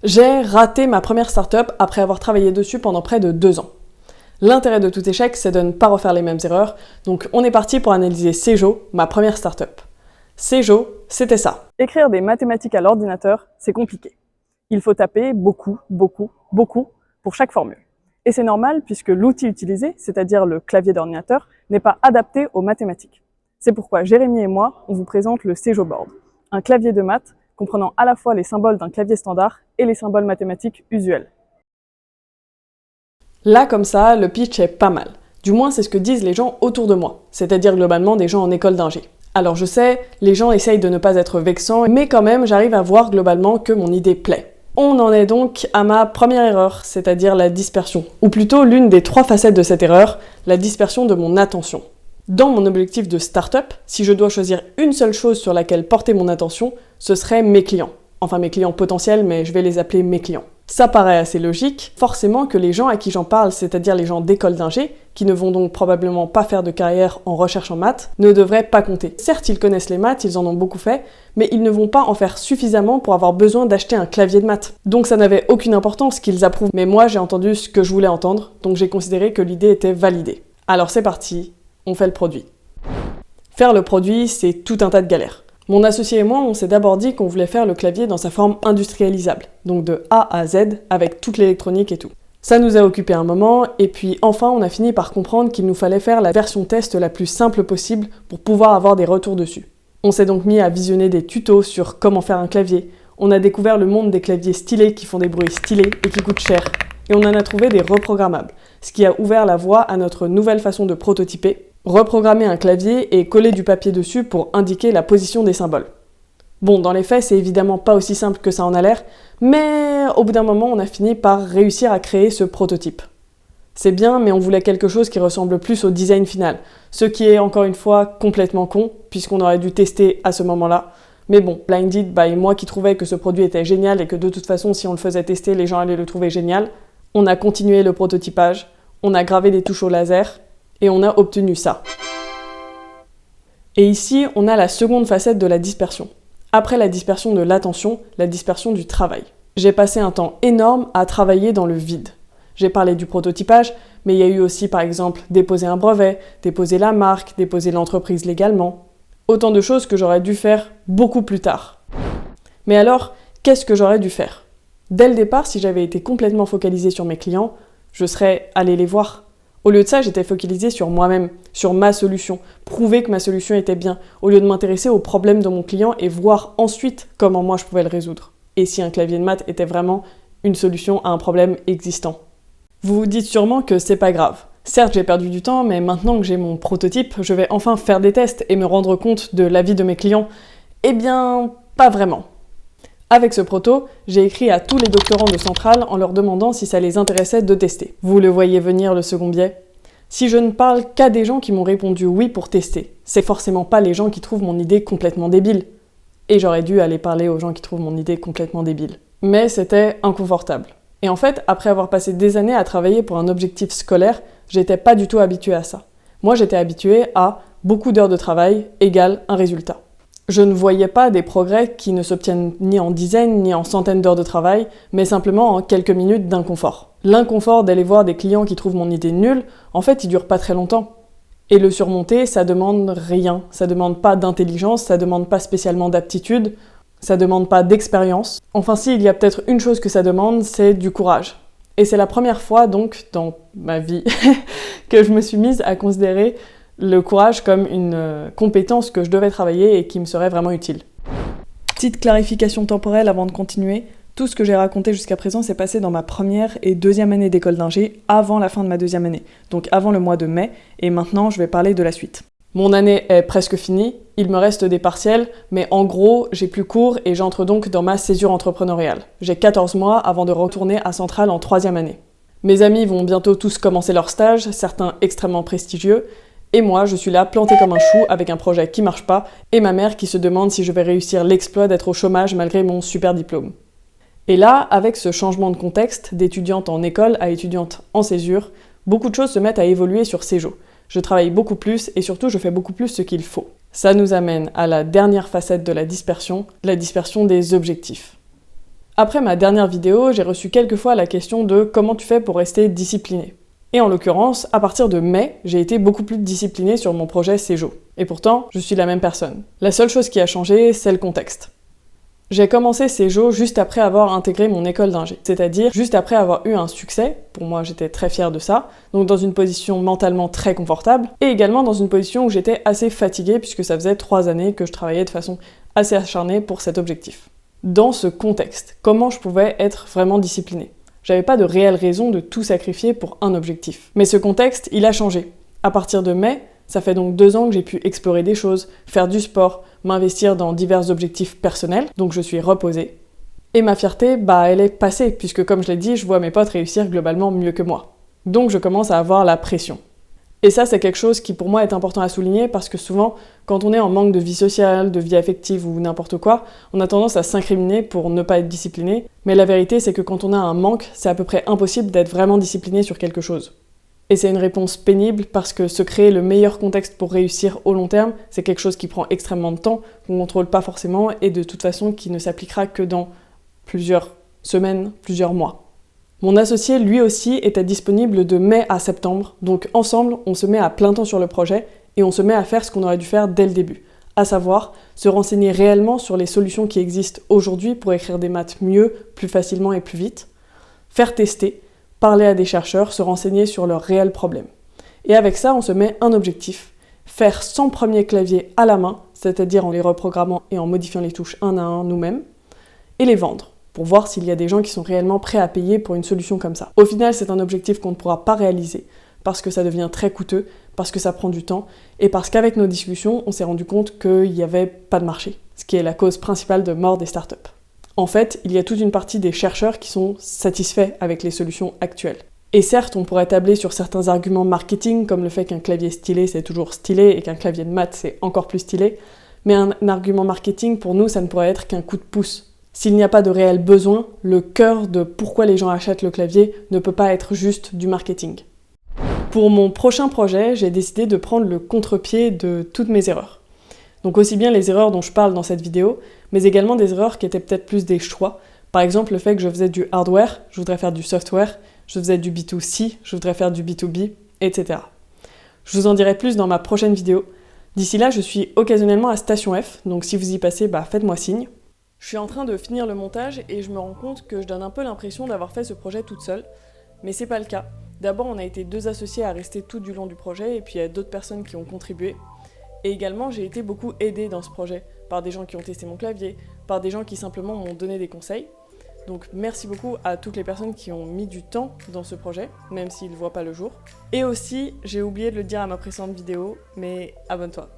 J'ai raté ma première startup après avoir travaillé dessus pendant près de 2 ans. L'intérêt de tout échec, c'est de ne pas refaire les mêmes erreurs, donc on est parti pour analyser Céjo, ma première startup. Céjo, c'était ça. Écrire des mathématiques à l'ordinateur, c'est compliqué. Il faut taper beaucoup pour chaque formule. Et c'est normal puisque l'outil utilisé, c'est-à-dire le clavier d'ordinateur, n'est pas adapté aux mathématiques. C'est pourquoi Jérémy et moi, on vous présente le Céjo Board, un clavier de maths comprenant à la fois les symboles d'un clavier standard et les symboles mathématiques usuels. Là, comme ça, le pitch est pas mal. Du moins, c'est ce que disent les gens autour de moi, c'est-à-dire globalement des gens en école d'ingé. Alors je sais, les gens essayent de ne pas être vexants, mais quand même, j'arrive à voir globalement que mon idée plaît. On en est donc à ma première erreur, c'est-à-dire la dispersion, ou plutôt l'une des 3 facettes de cette erreur, la dispersion de mon attention. Dans mon objectif de start-up, si je dois choisir une seule chose sur laquelle porter mon attention, ce serait mes clients. Enfin mes clients potentiels, mais je vais les appeler mes clients. Ça paraît assez logique, forcément que les gens à qui j'en parle, c'est-à-dire les gens d'école d'ingé, qui ne vont donc probablement pas faire de carrière en recherche en maths, ne devraient pas compter. Certes, ils connaissent les maths, ils en ont beaucoup fait, mais ils ne vont pas en faire suffisamment pour avoir besoin d'acheter un clavier de maths. Donc ça n'avait aucune importance qu'ils approuvent. Mais moi, j'ai entendu ce que je voulais entendre, donc j'ai considéré que l'idée était validée. Alors c'est parti, on fait le produit. Faire le produit, c'est tout un tas de galères. Mon associé et moi, on s'est d'abord dit qu'on voulait faire le clavier dans sa forme industrialisable, donc de A à Z, avec toute l'électronique et tout. Ça nous a occupé un moment, et puis enfin on a fini par comprendre qu'il nous fallait faire la version test la plus simple possible pour pouvoir avoir des retours dessus. On s'est donc mis à visionner des tutos sur comment faire un clavier, on a découvert le monde des claviers stylés qui font des bruits stylés et qui coûtent cher, et on en a trouvé des reprogrammables, ce qui a ouvert la voie à notre nouvelle façon de prototyper, reprogrammer un clavier et coller du papier dessus pour indiquer la position des symboles. Bon, dans les faits, c'est évidemment pas aussi simple que ça en a l'air, mais au bout d'un moment, on a fini par réussir à créer ce prototype. C'est bien, mais on voulait quelque chose qui ressemble plus au design final, ce qui est encore une fois complètement con, puisqu'on aurait dû tester à ce moment-là. Mais bon, blinded by moi qui trouvais que ce produit était génial et que de toute façon, si on le faisait tester, les gens allaient le trouver génial, on a continué le prototypage, on a gravé des touches au laser, et on a obtenu ça. Et ici, on a la seconde facette de la dispersion. Après la dispersion de l'attention, la dispersion du travail. J'ai passé un temps énorme à travailler dans le vide. J'ai parlé du prototypage, mais il y a eu aussi par exemple déposer un brevet, déposer la marque, déposer l'entreprise légalement. Autant de choses que j'aurais dû faire beaucoup plus tard. Mais alors, qu'est-ce que j'aurais dû faire ? Dès le départ, si j'avais été complètement focalisée sur mes clients, je serais allée les voir. Au lieu de ça, j'étais focalisée sur moi-même, sur ma solution, prouver que ma solution était bien, au lieu de m'intéresser aux problèmes de mon client et voir ensuite comment moi je pouvais le résoudre. Et si un clavier de maths était vraiment une solution à un problème existant. Vous vous dites sûrement que c'est pas grave. Certes, j'ai perdu du temps, mais maintenant que j'ai mon prototype, je vais enfin faire des tests et me rendre compte de l'avis de mes clients. Eh bien, pas vraiment. Avec ce proto, j'ai écrit à tous les doctorants de Centrale en leur demandant si ça les intéressait de tester. Vous le voyez venir, le second biais ? Si je ne parle qu'à des gens qui m'ont répondu oui pour tester, c'est forcément pas les gens qui trouvent mon idée complètement débile. Et j'aurais dû aller parler aux gens qui trouvent mon idée complètement débile. Mais c'était inconfortable. Et en fait, après avoir passé des années à travailler pour un objectif scolaire, j'étais pas du tout habituée à ça. Moi, j'étais habituée à beaucoup d'heures de travail égale un résultat. Je ne voyais pas des progrès qui ne s'obtiennent ni en dizaines ni en centaines d'heures de travail, mais simplement en quelques minutes d'inconfort. L'inconfort d'aller voir des clients qui trouvent mon idée nulle, en fait, il dure pas très longtemps. Et le surmonter, ça demande rien. Ça demande pas d'intelligence, ça demande pas spécialement d'aptitude, ça demande pas d'expérience. Enfin si, il y a peut-être une chose que ça demande, c'est du courage. Et c'est la première fois donc dans ma vie que je me suis mise à considérer le courage comme une compétence que je devais travailler et qui me serait vraiment utile. Petite clarification temporelle avant de continuer, tout ce que j'ai raconté jusqu'à présent s'est passé dans ma première et deuxième année d'école d'ingé, avant la fin de ma deuxième année, donc avant le mois de mai, et maintenant je vais parler de la suite. Mon année est presque finie, il me reste des partiels, mais en gros, j'ai plus cours et j'entre donc dans ma césure entrepreneuriale. J'ai 14 mois avant de retourner à Centrale en troisième année. Mes amis vont bientôt tous commencer leur stage, certains extrêmement prestigieux, et moi, je suis là, plantée comme un chou, avec un projet qui marche pas, et ma mère qui se demande si je vais réussir l'exploit d'être au chômage malgré mon super diplôme. Et là, avec ce changement de contexte, d'étudiante en école à étudiante en césure, beaucoup de choses se mettent à évoluer sur Céjo. Je travaille beaucoup plus, et surtout, je fais beaucoup plus ce qu'il faut. Ça nous amène à la dernière facette de la dispersion des objectifs. Après ma dernière vidéo, j'ai reçu quelques fois la question de comment tu fais pour rester discipliné. Et en l'occurrence, à partir de mai, j'ai été beaucoup plus disciplinée sur mon projet Céjo. Et pourtant, je suis la même personne. La seule chose qui a changé, c'est le contexte. J'ai commencé Céjo juste après avoir intégré mon école d'ingé, c'est-à-dire juste après avoir eu un succès, pour moi j'étais très fière de ça, donc dans une position mentalement très confortable, et également dans une position où j'étais assez fatiguée puisque ça faisait 3 années que je travaillais de façon assez acharnée pour cet objectif. Dans ce contexte, comment je pouvais être vraiment disciplinée ? J'avais pas de réelle raison de tout sacrifier pour un objectif. Mais ce contexte, il a changé. À partir de mai, ça fait donc 2 ans que j'ai pu explorer des choses, faire du sport, m'investir dans divers objectifs personnels, donc je suis reposée. Et ma fierté, elle est passée, puisque comme je l'ai dit, je vois mes potes réussir globalement mieux que moi. Donc je commence à avoir la pression. Et ça, c'est quelque chose qui pour moi est important à souligner, parce que souvent, quand on est en manque de vie sociale, de vie affective ou n'importe quoi, on a tendance à s'incriminer pour ne pas être discipliné, mais la vérité c'est que quand on a un manque, c'est à peu près impossible d'être vraiment discipliné sur quelque chose. Et c'est une réponse pénible parce que se créer le meilleur contexte pour réussir au long terme, c'est quelque chose qui prend extrêmement de temps, qu'on ne contrôle pas forcément et de toute façon qui ne s'appliquera que dans plusieurs semaines, plusieurs mois. Mon associé, lui aussi, était disponible de mai à septembre, donc ensemble, on se met à plein temps sur le projet et on se met à faire ce qu'on aurait dû faire dès le début, à savoir se renseigner réellement sur les solutions qui existent aujourd'hui pour écrire des maths mieux, plus facilement et plus vite, faire tester, parler à des chercheurs, se renseigner sur leurs réels problèmes. Et avec ça, on se met un objectif, faire 100 premiers claviers à la main, c'est-à-dire en les reprogrammant et en modifiant les touches un à un nous-mêmes, et les vendre, pour voir s'il y a des gens qui sont réellement prêts à payer pour une solution comme ça. Au final, c'est un objectif qu'on ne pourra pas réaliser, parce que ça devient très coûteux, parce que ça prend du temps, et parce qu'avec nos discussions, on s'est rendu compte qu'il n'y avait pas de marché, ce qui est la cause principale de mort des startups. En fait, il y a toute une partie des chercheurs qui sont satisfaits avec les solutions actuelles. Et certes, on pourrait tabler sur certains arguments marketing, comme le fait qu'un clavier stylé, c'est toujours stylé, et qu'un clavier de maths, c'est encore plus stylé, mais un argument marketing, pour nous, ça ne pourrait être qu'un coup de pouce. S'il n'y a pas de réel besoin, le cœur de pourquoi les gens achètent le clavier ne peut pas être juste du marketing. Pour mon prochain projet, j'ai décidé de prendre le contre-pied de toutes mes erreurs. Donc aussi bien les erreurs dont je parle dans cette vidéo, mais également des erreurs qui étaient peut-être plus des choix. Par exemple, le fait que je faisais du hardware, je voudrais faire du software, je faisais du B2C, je voudrais faire du B2B, etc. Je vous en dirai plus dans ma prochaine vidéo. D'ici là, je suis occasionnellement à Station F, donc si vous y passez, faites-moi signe. Je suis en train de finir le montage et je me rends compte que je donne un peu l'impression d'avoir fait ce projet toute seule, mais c'est pas le cas. D'abord, on a été 2 associés à rester tout du long du projet et puis il y a d'autres personnes qui ont contribué. Et également, j'ai été beaucoup aidée dans ce projet, par des gens qui ont testé mon clavier, par des gens qui simplement m'ont donné des conseils. Donc merci beaucoup à toutes les personnes qui ont mis du temps dans ce projet, même s'ils ne voient pas le jour. Et aussi, j'ai oublié de le dire à ma précédente vidéo, mais abonne-toi.